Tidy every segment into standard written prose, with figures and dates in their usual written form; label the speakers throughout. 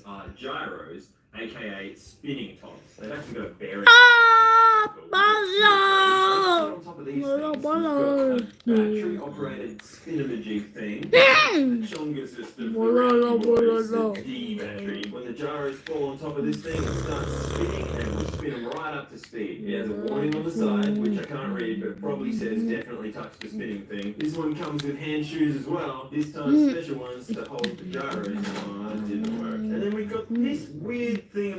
Speaker 1: are gyros, aka spinning tops. They've actually got a bearing.
Speaker 2: 맞아.
Speaker 1: On top of these things, we've got a battery-operated spinnermajig thing. The Chonga system, the D battery. When the gyros fall on top of this thing, it starts spinning and will spin them right up to speed. It has a warning on the side, which I can't read, but probably says definitely touch the spinning thing. This one comes with hand shoes as well. This time special ones to hold the gyros. Oh, that didn't work. And then we've got this weird thing.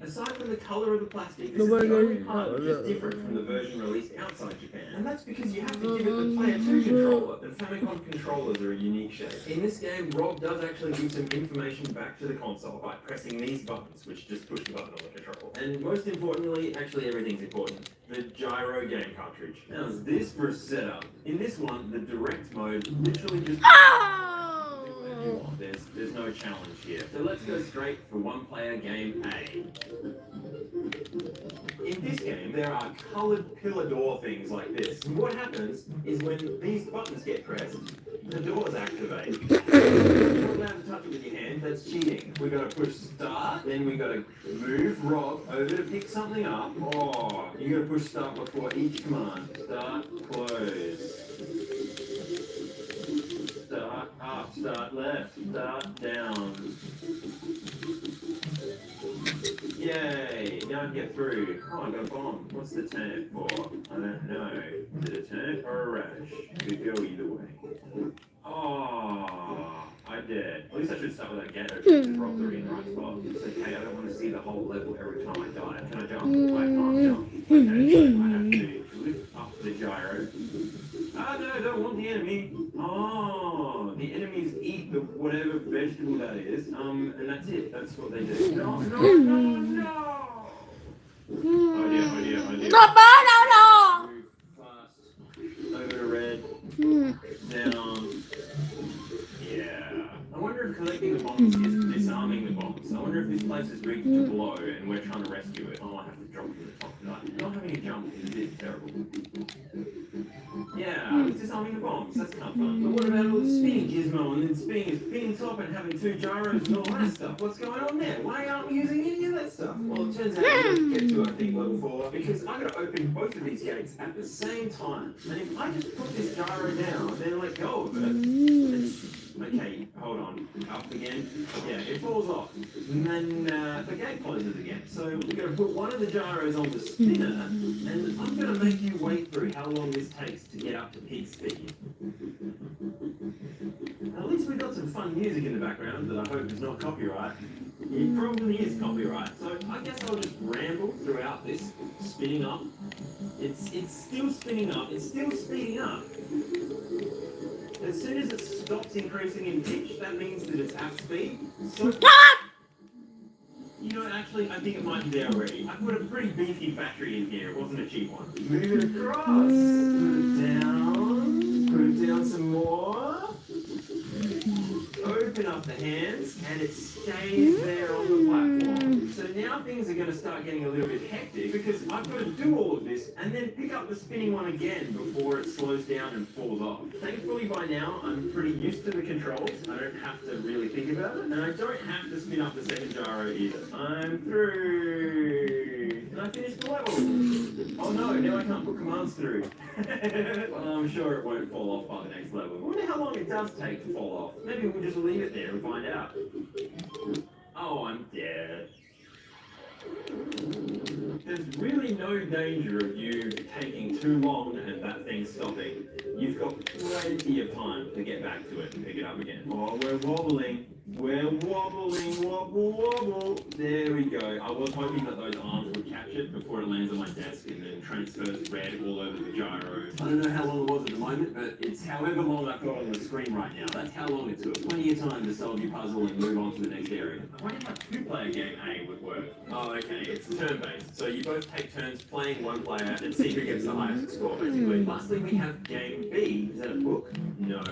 Speaker 1: Aside from the color of the plastic, this is the only part which is different from the version released outside Japan. And that's because you have to give it the Player 2 controller. And Famicom controllers are a unique shape. In this game, Rob does actually give some information back to the console by pressing these buttons, which just push the button on the controller. And most importantly, actually everything's important, the gyro game cartridge. Now, is this for setup? In this one, the direct mode literally just... There's no challenge here. So let's go straight for one-player game A. In this game, there are coloured pillar door things like this. And what happens is when these buttons get pressed, the doors activate. You're not allowed to touch it with your hand, that's cheating. We've got to push start, then we've got to move Rob over to pick something up. Oh, you got to push start before each command. Start, close. Start up, start left, start down. Yay! Now I can get through. Oh, I got a bomb. What's the turnip for? I don't know. Is it a turnip or a radish? Could go either way. Oh, I did. At least I should start with that ghetto and drop the in the right spot. It's okay, I don't want to see the whole level every time I die. Can I jump? I can't jump. Okay, so I have to lift up the gyro. Ah, no, I don't want the enemy. Oh, the enemies eat the whatever vegetable that is. And that's it. That's what they do. No. Oh dear. Move fast. Over to red. Down. Yeah. I wonder if collecting the bombs is disarming the bombs. I wonder if this place is rigged to blow and we're trying to rescue it. Oh, I have to drop to the top tonight. Not having a jump is a bit terrible. Yeah, it's disarming the bombs. That's kind of fun. But what about all the spinning gizmo and then spinning top and having two gyros and all that stuff? What's going on there? Why aren't we using any of that stuff? Well, it turns out we don't get to, I think, level 4 because I've got to open both of these gates at the same time. And if I just put this gyro down, then let go of it, okay, hold on. Up again. Yeah, it falls off. And then the gate closes again. So we're going to put one of the gyros on the spinner, and I'm going to make you wait through how long this takes to get up to peak speed. At least we've got some fun music in the background that I hope is not copyright. It probably is copyright. So I guess I'll just ramble throughout this, spinning up. It's still spinning up. It's still speeding up. As soon as it stops increasing in pitch, that means that it's at speed. So, you know, actually, I think it might be there already. I put a pretty beefy battery in here. It wasn't a cheap one. Move it across. Put it down. Put it down some more. Open up the hands, and it stays there on the platform. So now things are going to start getting a little bit hectic because I've got to do all of this and then pick up the spinning one again before it slows down and falls off. Thankfully by now I'm pretty used to the controls. I don't have to really think about it, and I don't have to spin up the second gyro either. I'm through. And I finished the level. Oh no, now I can't put commands through. Well, I'm sure it won't fall off by the next level. I wonder how long it does take to fall off. Maybe we'll just leave it there and find out. Oh, I'm dead. There's really no danger of you taking too long and that thing stopping. You've got plenty of time to get back to it and pick it up again. Oh, we're wobbling. We're wobbling, wobble. There we go. I was hoping that those arms would catch it before it lands on my desk and then transfers red all over the gyro. I don't know how long it was at the moment, but it's however long I've got on the screen right now. That's how long it took. Plenty of time to solve your puzzle and move on to the next area. I wonder how two-player game A would work. Oh, okay. It's turn-based. So you both take turns playing one player and see who gets the highest score, basically. Lastly, we have game B. Is that a book? No.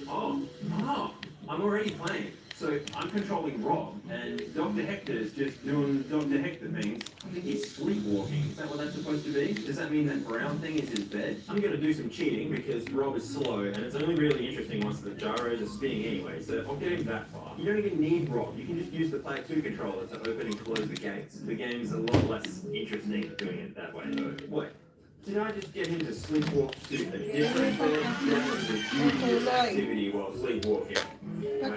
Speaker 1: Oh, I'm already playing. So I'm controlling Rob, and Dr. Hector's just doing Dr. Hector things. I think he's sleepwalking. Is that what that's supposed to be? Does that mean that brown thing is his bed? I'm gonna do some cheating because Rob is slow, and it's only really interesting once the gyros are spinning anyway, so I'll get him that far. You don't even need Rob. You can just use the Player 2 controller to open and close the gates. The game's a lot less interesting doing it that way, though. Wait. Did I just get him to sleepwalk to a different bed? That was a dubious activity while sleepwalking.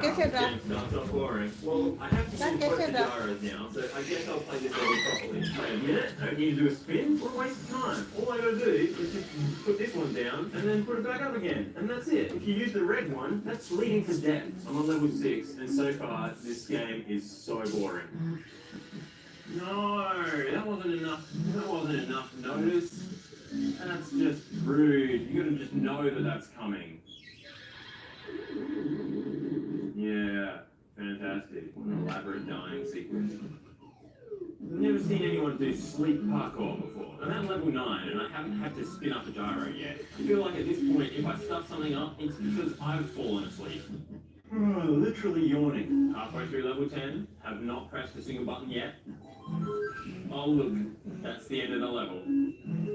Speaker 1: Game's not so boring. Well, I have to do both the gyros now, so I guess I'll play this level properly. Wait a minute, I don't need to do a spin? What a waste of time. All I gotta do is just put this one down and then put it back up again. And that's it. If you use the red one, that's leading to death. I'm on level 6, and so far, this game is so boring. No, that wasn't enough. That wasn't enough notice. That's just rude. You gotta just know that that's coming. Yeah, fantastic. What an elaborate dying sequence. I've never seen anyone do sleep parkour before. I'm at level 9 and I haven't had to spin up a gyro yet. I feel like at this point, if I stuff something up, it's because I've fallen asleep. Literally yawning. Halfway through level 10, have not pressed a single button yet. Oh look, that's the end of the level.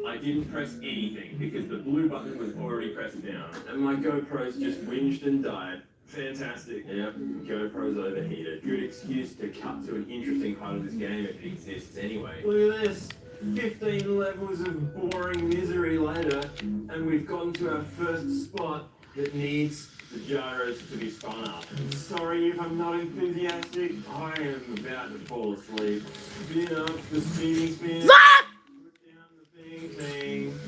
Speaker 1: I didn't press anything because the blue button was already pressed down. And my GoPro's just whinged and died. Fantastic. Yep, GoPro's overheated. Good excuse to cut to an interesting part of this game if it exists anyway. Look at this. 15 levels of boring misery later, and we've gotten to our first spot that needs the gyros to be spun up. Sorry if I'm not enthusiastic. I am about to fall asleep. Spin up the spinning spin. Put down the thing.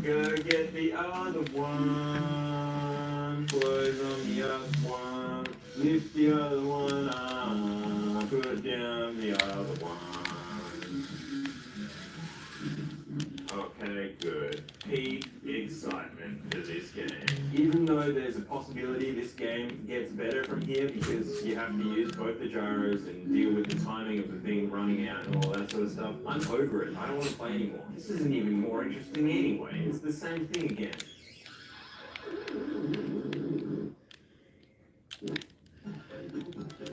Speaker 1: Gotta get the other one. Close on the other one. Lift the other one up. Put down the other one. Okay, good. Peak excitement for this game. Even though there's a possibility this game gets better from here because you have to use both the gyros and deal with the timing of the thing running out and all that sort of stuff, I'm over it. I don't want to play anymore. This isn't even more interesting anyway. It's the same thing again.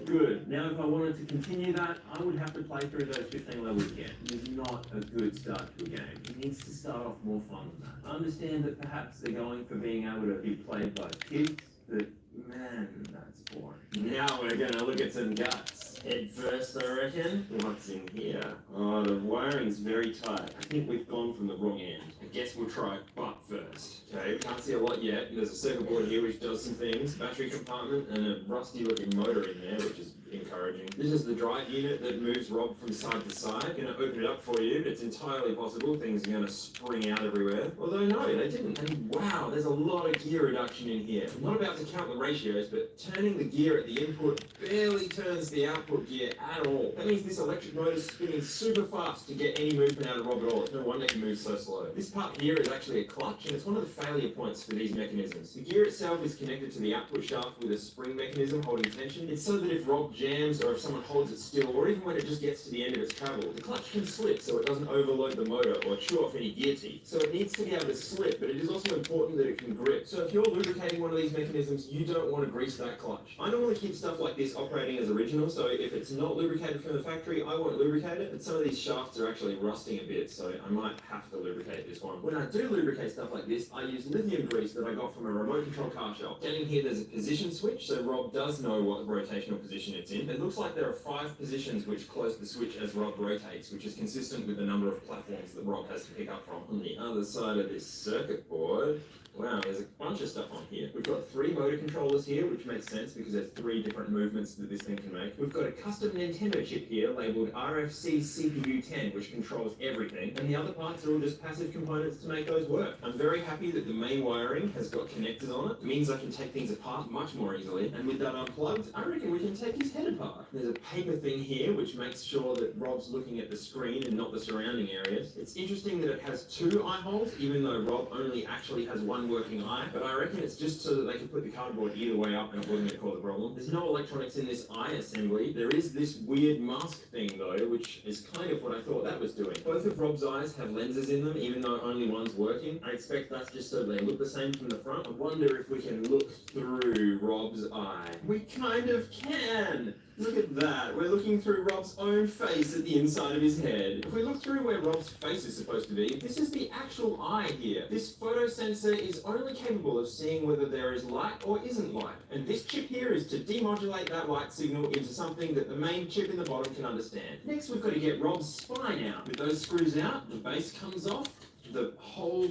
Speaker 1: Good. Now, if I wanted to continue that, I would have to play through those 15 levels again. It's not a good start to a game. It needs to start off more fun than that. I understand that perhaps they're going for being able to be played by kids, but man, that's boring. Now we're gonna look at some guts. Head first, I reckon. What's in here? Oh, the wiring's very tight. I think we've gone from the wrong end. I guess we'll try butt first. Okay, can't see a lot yet. There's a circuit board here which does some things. Battery compartment and a rusty looking motor in there, which is encouraging. This is the drive unit that moves Rob from side to side. I'm gonna open it up for you. It's entirely possible things are gonna spring out everywhere. Although no, they didn't. And wow, there's a lot of gear reduction in here. I'm not about to count the ratios, but turning the gear at the input barely turns the output gear at all. That means this electric motor's spinning super fast to get any movement out of Rob at all. It's no wonder he moves so slow. This part here is actually a clutch, and it's one of the failure points for these mechanisms. The gear itself is connected to the output shaft with a spring mechanism holding tension. It's so that if Rob jams or if someone holds it still, or even when it just gets to the end of its travel, the clutch can slip so it doesn't overload the motor or chew off any gear teeth. So it needs to be able to slip, but it is also important that it can grip. So if you're lubricating one of these mechanisms, you don't want to grease that clutch. I normally keep stuff like this operating as original, so if it's not lubricated from the factory, I won't lubricate it, but some of these shafts are actually rusting a bit, so I might have to lubricate this one. When I do lubricate stuff like this, I use lithium grease that I got from a remote control car shop. Down in here there's a position switch, so Rob does know what rotational position it's in. It looks like there are 5 positions which close the switch as Rob rotates, which is consistent with the number of platforms that Rob has to pick up from. On the other side of this circuit board, wow, there's a bunch of stuff on here. We've got 3 motor controllers here, which makes sense because there's 3 different movements that this thing can make. We've got a custom Nintendo chip here labeled RFC CPU 10, which controls everything, and the other parts are all just passive components to make those work. I'm very happy that the main wiring has got connectors on it. It means I can take things apart much more easily, and with that unplugged, I reckon we can take his head apart. There's a paper thing here, which makes sure that Rob's looking at the screen and not the surrounding areas. It's interesting that it has 2 eye holes, even though Rob only actually has one one working eye, but I reckon it's just so that they can put the cardboard either way up and it wasn't going to cause a problem. There's no electronics in this eye assembly. There is this weird mask thing though, which is kind of what I thought that was doing. Both of Rob's eyes have lenses in them, even though only one's working. I expect that's just so they look the same from the front. I wonder if we can look through Rob's eye. We kind of can! Look at that. We're looking through Rob's own face at the inside of his head. If we look through where Rob's face is supposed to be, this is the actual eye here. This photo sensor is only capable of seeing whether there is light or isn't light. And this chip here is to demodulate that light signal into something that the main chip in the bottom can understand. Next, we've got to get Rob's spine out. With those screws out, the base comes off, the whole...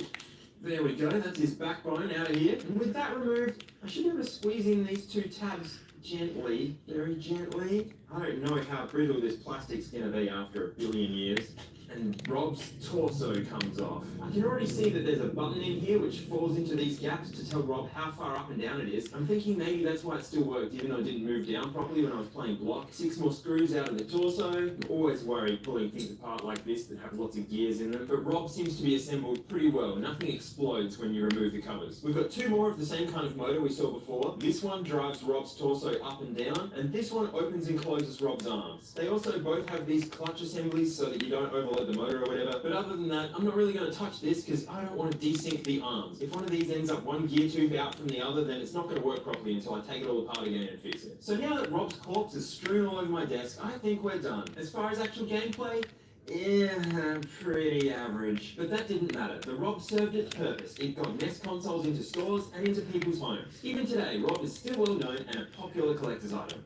Speaker 1: There we go, that's his backbone out of here. And with that removed, I should be able to squeeze in these two tabs gently, very gently. I don't know how brittle this plastic's gonna be after 1 billion years. And Rob's torso comes off. I can already see that there's a button in here which falls into these gaps to tell Rob how far up and down it is. I'm thinking maybe that's why it still worked, even though it didn't move down properly when I was playing block. 6 more screws out of the torso. I'm always worried pulling things apart like this that have lots of gears in them. But Rob seems to be assembled pretty well. Nothing explodes when you remove the covers. We've got 2 more of the same kind of motor we saw before. This one drives Rob's torso up and down, and this one opens and closes Rob's arms. They also both have these clutch assemblies so that you don't overload the motor or whatever, but other than that, I'm not really going to touch this because I don't want to desync the arms. If one of these ends up one gear tube out from the other, then it's not going to work properly until I take it all apart again and fix it. So now that Rob's corpse is strewn all over my desk, I think we're done. As far as actual gameplay, yeah, pretty average. But that didn't matter. The Rob served its purpose. It got NES consoles into stores and into people's homes. Even today, Rob is still well known and a popular collector's item.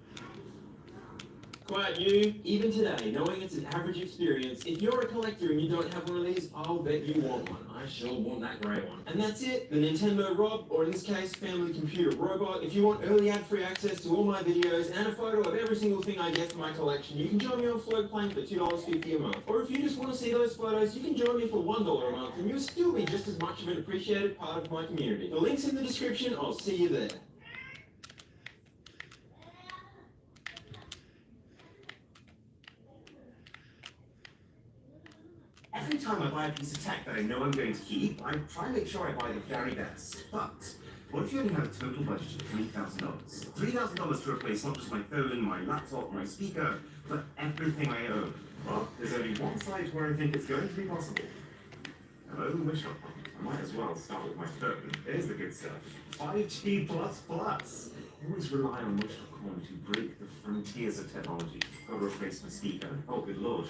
Speaker 1: Quiet you. Even today, knowing it's an average experience, if you're a collector and you don't have one of these, I'll bet you want one. I sure want that grey one. And that's it, the Nintendo Rob, or in this case, Family Computer Robot. If you want early ad-free access to all my videos and a photo of every single thing I get for my collection, you can join me on Floatplane for $2.50 a month. Or if you just want to see those photos, you can join me for $1 a month, and you'll still be just as much of an appreciated part of my community. The link's in the description. I'll see you there.
Speaker 2: Every time I buy a piece of tech that I know I'm going to keep, I try and make sure I buy the very best. But what if you only have a total budget of $3,000? $3,000 to replace not just my phone, my laptop, my speaker, but everything I own. Well, there's only one site where I think it's going to be possible. Hello, Wish.com. I might as well start with my phone. Here's the good stuff. 5G++. I always rely on Wish.com to break the frontiers of technology. Got to replace my speaker. Oh, good lord.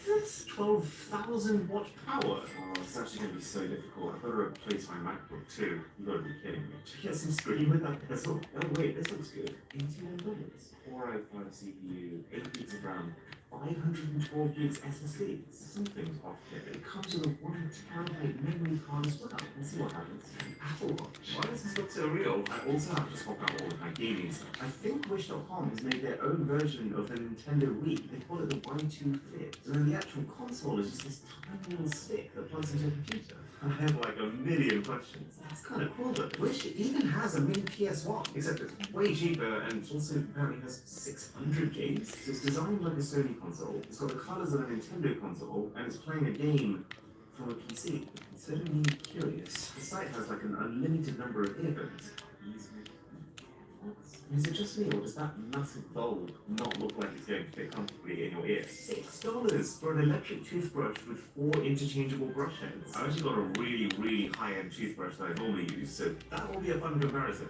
Speaker 2: That's 12,000 watt power. Oh, it's actually going to be so difficult. I've got to replace my MacBook too. You got to be kidding me. To get some screen with that bezel. Oh wait, this looks good. $81. Core i5 CPU, 8 gigs of RAM, 512 gigs SSD. Something's off here. It comes with a 1 terabyte memory card as well. Let's see what happens. Apple Watch. Why does this look so real? I also have to swap out all of my gaming stuff. I think Wish.com has made their own version of the Nintendo Wii. They call it the Y2 Fit. So then the actual console is just this tiny little stick that plugs into a computer. I have like a million questions. That's kind of cool though. Wish even has a mini PS1, except it's way cheaper and also apparently has 600 games. So it's designed like a Sony console. It's got the colors of a Nintendo console and it's playing a game from a PC. Consider me curious. The site has like an unlimited number of earphones. Is it just me, or does that massive bulb not look like it's going to fit comfortably in your ear? $6 for an electric toothbrush with 4 interchangeable brush heads. I've actually got a really high-end toothbrush that I normally use, so that will be a fun comparison.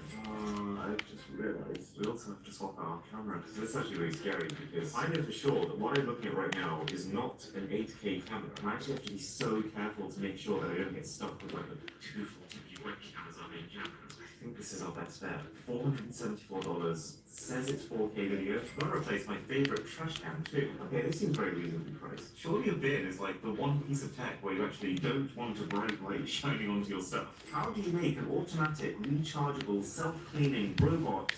Speaker 2: I've just realised we also have to swap out our camera. So this is actually really scary because I know for sure that what I'm looking at right now is not an 8K camera. I actually have to be so careful to make sure that I don't get stuck with like the 240p webcams on main cameras. I think this is our best bet. $474. Says it's 4K video. I'm gonna replace my favorite trash can too. Okay, this seems very reasonably priced. Surely a bin is like the one piece of tech where you actually don't want a bright light shining onto your stuff. How do you make an automatic, rechargeable, self-cleaning robot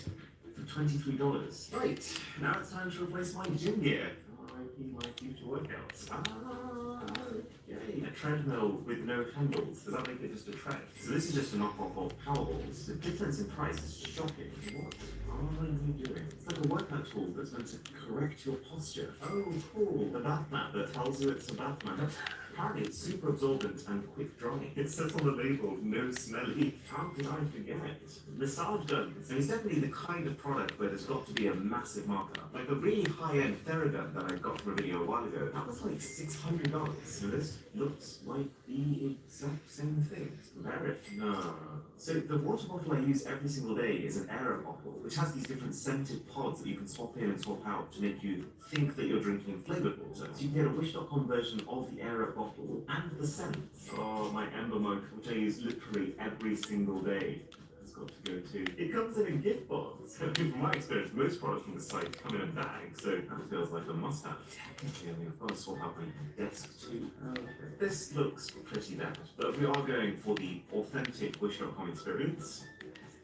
Speaker 2: for $23? Right, now it's time to replace my gym gear. R.I.P. my future workouts. Yay. A treadmill with no handles. Does that make it just a tread? So this is just a knockoff of Powerballs. The difference in price is shocking. What are you doing? It's like a workout tool that's meant to correct your posture. Oh, cool. The bath mat that tells you it's a bath mat. Apparently it's super absorbent and quick drying. It says on the label, no smelly. How could I forget? Massage guns. And it's definitely the kind of product where there's got to be a massive markup. Like the really high-end Theragun that I got from a video a while ago, that was like $600. And this looks like the exact same thing. Compare it. No. So the water bottle I use every single day is an Aero bottle, which has these different scented pods that you can swap in and swap out to make you think that you're drinking flavoured water. So you can get a Wish.com version of the Aero bottle and the scents. Oh, my Ember mug, which I use literally every single day. It's got to go too. It comes in a gift box. From my experience, most products from the site come in a bag, so that feels like a must-have. Technically, I mean, I've got to swap out my desk too. This looks pretty bad, but we are going for the authentic Wish.com experience.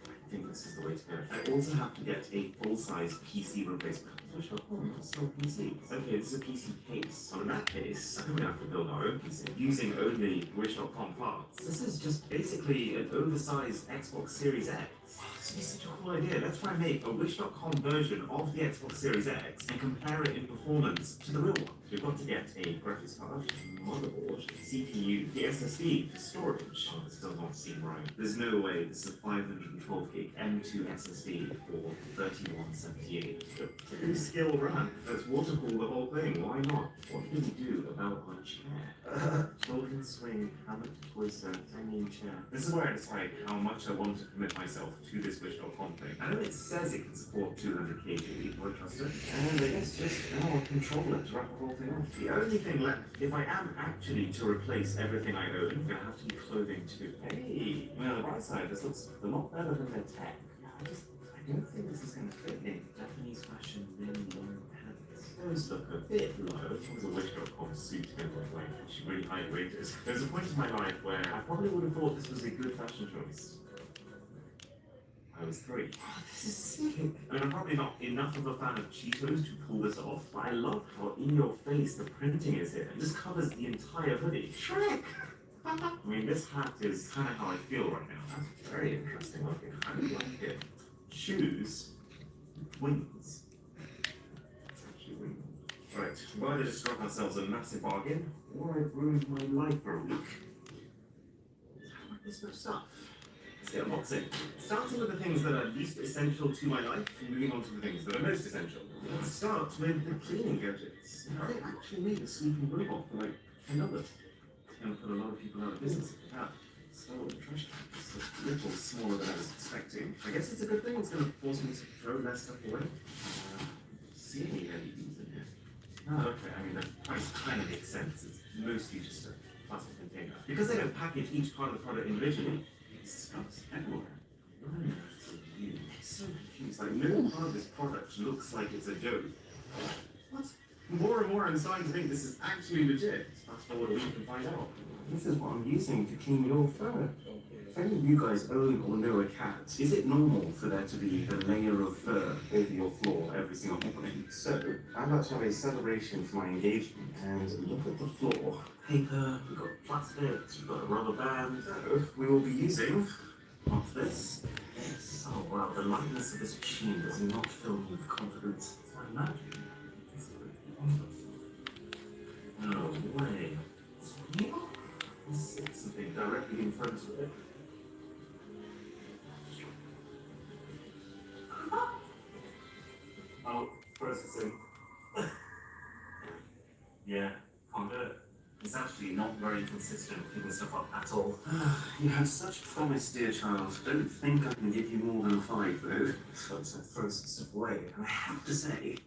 Speaker 2: I think this is the way to go. I also have to get a full-size PC replacement. Wish.com doesn't sell PCs. Okay, this is a PC case. So in that case, I think we have to build our own PC using only Wish.com parts. This is just basically an oversized Xbox Series X. This is such a cool idea. Let's try and make a Wish.com version of the Xbox Series X and compare it in performance to the real one. We've got to get a graphics card, motherboard, CPU, the SSD for storage. Oh, this does not seem right. There's no way this is a 512 gig M2 SSD for $31.78. Pretty skill run. Let's water cool the whole thing. Why not? What can we do about our chair? Children swing, hammock, toaster, hanging chair. This is where I decide how much I want to commit myself to this Wish.com thing. I know it says it can support 200 kg, do I trust it? And I guess just now I'll control it to wrap the whole thing off. The only thing left, if I am actually to replace everything I own, I'm gonna have to be clothing too. Hey, well, on the right side, this looks a lot better than their tech. I don't think this is gonna fit me. Japanese fashion, men long pants. Those look a bit low. There's a Wish.com suit going to look like she's really high rated. There's a point in my life where I probably would have thought this was a good fashion choice. I was 3. Oh, this is sick. I mean, I'm probably not enough of a fan of Cheetos to pull this off, but I love how in your face the printing is here. It just covers the entire hoodie. Shrek! I mean, this hat is kind of how I feel right now. That's very interesting looking. I really like it. Shoes, wings. Actually, wings. Right, we've either just struck ourselves a massive bargain, or I've ruined my life for a week. How about this much stuff? Let's get unboxing. Starting with the things that are least essential to my life, and moving on to the things that are most essential. Let's start with the cleaning gadgets. I actually made a sleeping robot for like $10. It's going to put a lot of people out of business if it had. So the trash can is a little smaller than I was expecting. I guess it's a good thing. It's going to force me to throw less stuff away. See any LEDs in here? Oh, okay. I mean, the price kind of makes sense. It's mostly just a plastic container. Because they don't package each part of the product individually, it's stuff's everywhere. It's so confused. Like, no part of this product looks like it's a joke. What? More and more I'm starting to think this is actually legit. Fast forward a week and find out. This is what I'm using to clean your fur. If any of you guys own or know a cat, is it normal for there to be a layer of fur over your floor every single morning? So, I'm about to have a celebration for my engagement, and look at the floor. Paper, we've got plastic, we've got a rubber band. So, we will be using what's this? Yes. Oh wow, the lightness of this machine does not fill me with confidence. It's like magic. No way. It's something directly in front of it. Oh, processing. Yeah, can't do it. It's actually not very consistent picking stuff up at all. You have such promise, dear child. Don't think I can give you more than a 5, though. So to throw some stuff away. And I have to say,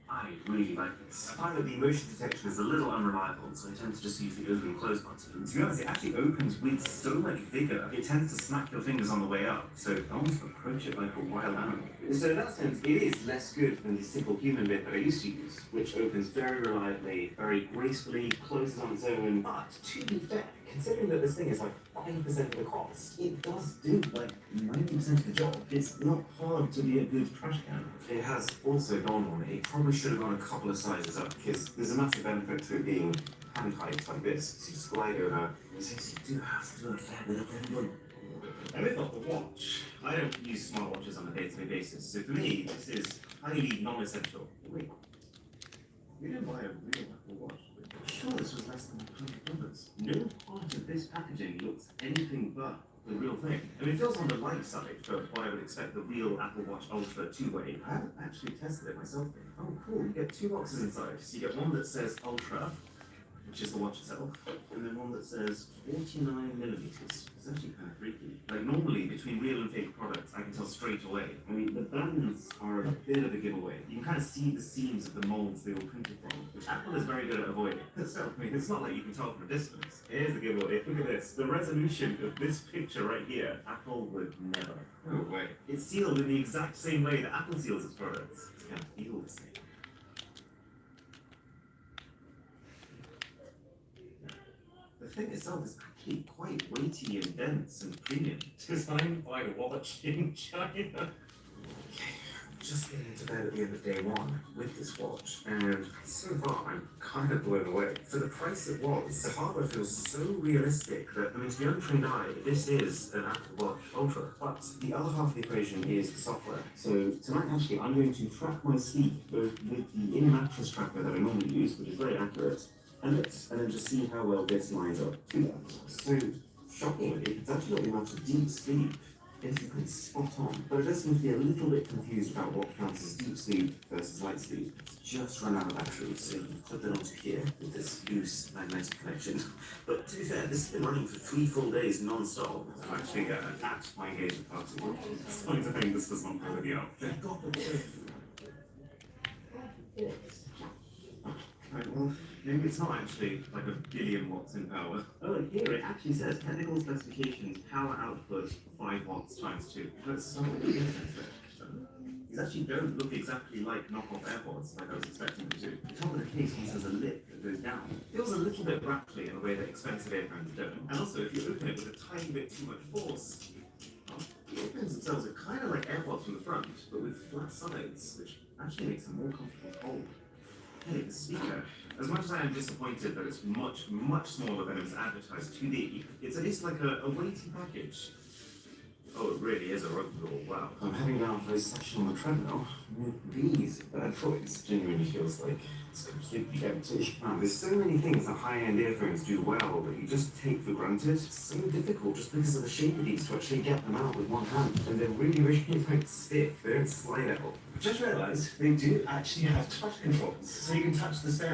Speaker 2: I really like this. I find that the motion detection is a little unreliable, so I tend to just use the open and close button. To be honest, it actually opens with so much vigor, it tends to smack your fingers on the way up, so I almost approach it like a wild animal. So in that sense, it is less good than the simple human bit that I used to use, which opens very reliably, very gracefully, closes on its own. But to be fair, considering that this thing is like 5% of the cost, it does do like 90% of the job. It's not hard to be a good trash can. It has also gone on. It probably should have gone a couple of sizes up, because there's a massive benefit to it being hand height like this. So you just glide over, since you do have to do a fair bit of everyone. And with the watch, I don't use smartwatches on a day-to-day basis, so for me, this is highly non-essential. Wait, we didn't buy a real Apple Watch. sure this was less than $100. No part of this packaging looks anything but the real thing. I mean, it feels on the light side for what I would expect the real Apple Watch Ultra two-way. I haven't actually tested it myself. Oh, cool. You get two boxes inside. So you get one that says Ultra, which is the watch itself, and then one that says 49 millimeters. It's actually kind of freaky. Like normally between real and fake products, I can tell straight away. I mean, the bands are a bit of a giveaway. You can kind of see the seams of the molds they were printed from, which Apple is very good at avoiding. So, I mean, it's not like you can tell from a distance. Here's the giveaway. Look at this. The resolution of this picture right here, Apple would never. No way. It's sealed in the exact same way that Apple seals its products. It's kind of feel the same. The thing itself is actually quite weighty and dense and premium. Designed by Watch in China. Just getting into bed at the end of day one with this watch, and so far I'm kind of blown away. For the price it was, the hardware feels so realistic that, I mean, to the untrained eye, this is an Apple Watch Ultra. But the other half of the equation is the software. So tonight, actually, I'm going to track my sleep both with the in-mattress tracker that I normally use, which is very accurate, and then just see how well this lines up to that. So, shockingly, it's actually got the amount of deep sleep basically spot on, but it does seem to be a little bit confused about what counts as deep sleep versus light sleep. It's just run out of battery, so you put that onto here with this loose magnetic connection. But to be fair, this has been running for 3 full days non-stop. I'm actually at my engagement party. I'm starting to think this does not really up. Right, well, maybe it's not actually like a billion watts in power. Oh, here it actually says technical specifications, power output 5 watts times 2. Let's start with the difference there. These actually don't look exactly like knockoff AirPods like I was expecting them to. The top of the case also has a lip that goes down. It feels a little bit rattly in a way that expensive earphones don't. And also, if you open it with a tiny bit too much force, well, the earphones themselves are kind of like AirPods from the front, but with flat sides, which actually makes them more comfortable to hold. Hey, the speaker. As much as I am disappointed that it's much, much smaller than it was advertised to be, it's at least like a weighty package. Oh, it really is a rug pull, wow. I'm heading down for a session on the treadmill. These bad boys genuinely feels like it's completely empty. Wow, there's so many things that high-end earphones do well that you just take for granted. It's so difficult just because of the shape of these to actually get them out with one hand. And they're really, really like stiff. They don't slide out. Just realised they do actually have touch controls, so you can touch the stand.